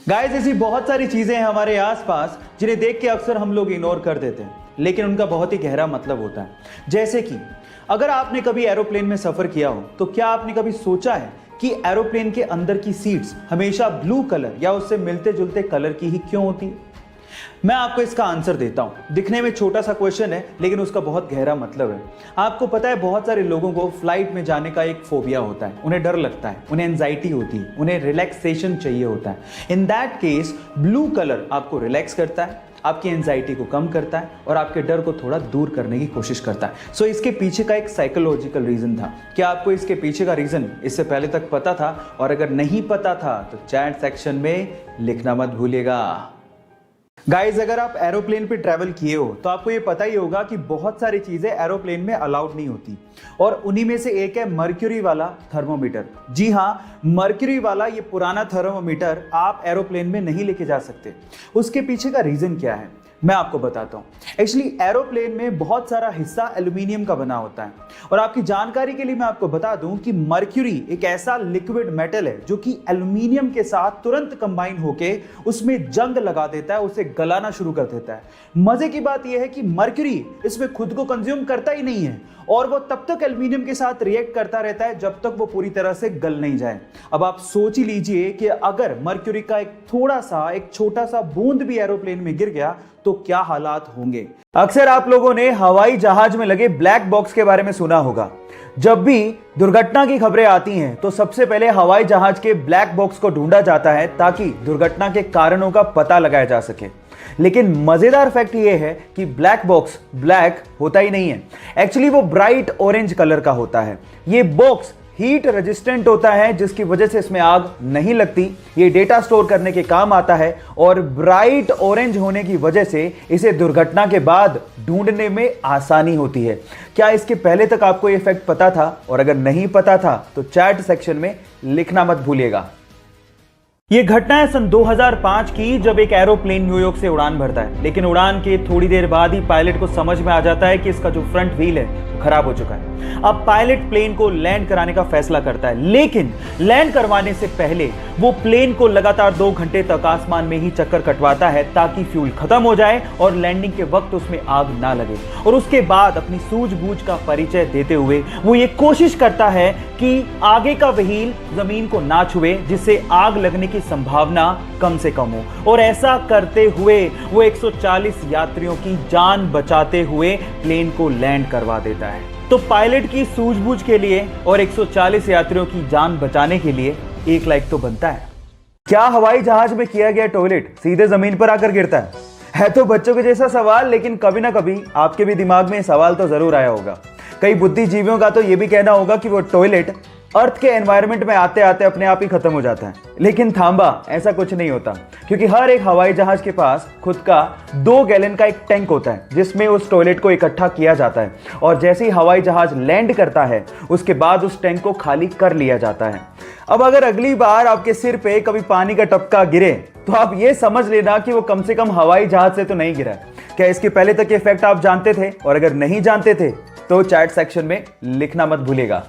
Guys, ऐसी बहुत सारी चीजें हैं हमारे आसपास जिन्हें देख के अक्सर हम लोग इग्नोर कर देते हैं, लेकिन उनका बहुत ही गहरा मतलब होता है। जैसे कि अगर आपने कभी एरोप्लेन में सफर किया हो तो क्या आपने कभी सोचा है कि एरोप्लेन के अंदर की सीट्स हमेशा ब्लू कलर या उससे मिलते जुलते कलर की ही क्यों होती है? मैं आपको इसका आंसर देता हूं। दिखने में छोटा सा क्वेश्चन है, लेकिन उसका बहुत गहरा मतलब है। आपको पता है, बहुत सारे लोगों को फ्लाइट में जाने का एक फोबिया होता है। उन्हें डर लगता है, उन्हें एंजाइटी होती है, उन्हें रिलैक्सेशन चाहिए होता है। In that case blue colour आपको रिलैक्स करता है, आपकी एंजाइटी को कम करता है और आपके डर को थोड़ा दूर करने की कोशिश करता है। सो इसके पीछे का एक साइकोलॉजिकल रीजन था। क्या आपको इसके पीछे का रीजन इससे पहले तक पता था? और अगर नहीं पता था तो चैट सेक्शन में लिखना मत भूलिएगा। गाइज, अगर आप एरोप्लेन पे ट्रैवल किए हो तो आपको ये पता ही होगा कि बहुत सारी चीजें एरोप्लेन में अलाउड नहीं होती, और उन्हीं में से एक है मर्क्यूरी वाला थर्मोमीटर। जी हाँ, मर्क्यूरी वाला ये पुराना थर्मोमीटर आप एरोप्लेन में नहीं लेके जा सकते। उसके पीछे का रीजन क्या है मैं आपको बताता हूँ। एक्चुअली एरोप्लेन में बहुत सारा हिस्सा एल्यूमिनियम का बना होता है, और आपकी जानकारी के लिए मैं आपको बता दूं कि मर्क्यूरी एक ऐसा लिक्विड मेटल है जो कि एल्यूमिनियम के साथ तुरंत कंबाइन होके उसमें जंग लगा देता है, उसे गलाना शुरू कर देता है। मजे की बात यह है कि मर्क्यूरी इसमें खुद को कंज्यूम करता ही नहीं है, और वो तब तक एल्यूमिनियम के साथ रिएक्ट करता रहता है जब तक वो पूरी तरह से गल नहीं जाए। अब आप सोच ही लीजिए कि अगर मर्क्यूरी का एक छोटा सा बूंद भी एरोप्लेन में गिर गया तो क्या हालात होंगे। अक्सर आप लोगों ने हवाई जहाज में लगे ब्लैक बॉक्स के बारे में सुना होगा। जब भी दुर्घटना की खबरें आती हैं तो सबसे पहले हवाई जहाज के ब्लैक बॉक्स को ढूंढा जाता है ताकि दुर्घटना के कारणों का पता लगाया जा सके। लेकिन मजेदार फैक्ट यह है कि ब्लैक बॉक्स ब्लैक होता ही नहीं है। एक्चुअली वो ब्राइट ऑरेंज कलर का होता है। ये बॉक्स हीट रेजिस्टेंट होता है, जिसकी वजह से इसमें आग नहीं लगती। ये डेटा स्टोर करने के काम आता है, और ब्राइट ऑरेंज होने की वजह से इसे दुर्घटना के बाद ढूंढने में आसानी होती है। क्या इसके पहले तक आपको ये फैक्ट पता था? और अगर नहीं पता था तो चैट सेक्शन में लिखना मत भूलिएगा। ये घटना है सन 2005 की, जब एक एरोप्लेन न्यूयॉर्क से उड़ान भरता है, लेकिन उड़ान के थोड़ी देर बाद ही पायलट को समझ में आ जाता है कि इसका जो फ्रंट व्हील है खराब हो चुका है। अब पायलट प्लेन को लैंड कराने का फैसला करता है, लेकिन लैंड करवाने से पहले वो प्लेन को लगातार 2 घंटे तक आसमान में ही चक्कर कटवाता है ताकि फ्यूल खत्म हो जाए और लैंडिंग के वक्त उसमें आग ना लगे। और उसके बाद अपनी सूझबूझ का परिचय देते हुए वो ये कोशिश करता है कि आगे का व्हील जमीन को ना छुए, जिससे आग लगने की संभावना कम से कम हो। और ऐसा करते हुए वो 140 यात्रियों की जान बचाते हुए प्लेन को लैंड करवा देता है। तो पायलट की सूझबूझ के लिए और 140 यात्रियों की जान बचाने के लिए 1 लाइक तो बनता है। क्या हवाई जहाज में किया गया टॉयलेट सीधे जमीन पर आकर गिरता है तो बच्चों के जैसा सवाल, लेकिन कभी ना कभी आपके भी दिमाग में सवाल तो जरूर आया होगा। कई बुद्धिजीवियों का तो यह भी कहना होगा कि वो टॉयलेट अर्थ के एनवायरनमेंट में आते आते अपने आप ही खत्म हो जाता है। लेकिन थांबा, ऐसा कुछ नहीं होता, क्योंकि हर एक हवाई जहाज के पास खुद का 2 गैलन का एक टैंक होता है जिसमें उस टॉयलेट को इकट्ठा किया जाता है, और जैसे ही हवाई जहाज लैंड करता है उसके बाद उस टैंक को खाली कर लिया जाता है। अब अगर अगली बार आपके सिर पे कभी पानी का टपका गिरे तो आप ये समझ लेना कि वो कम से कम हवाई जहाज से तो नहीं गिरा। क्या इसके पहले तक ये फैक्ट आप जानते थे? और अगर नहीं जानते थे तो चैट सेक्शन में लिखना मत भूलिएगा।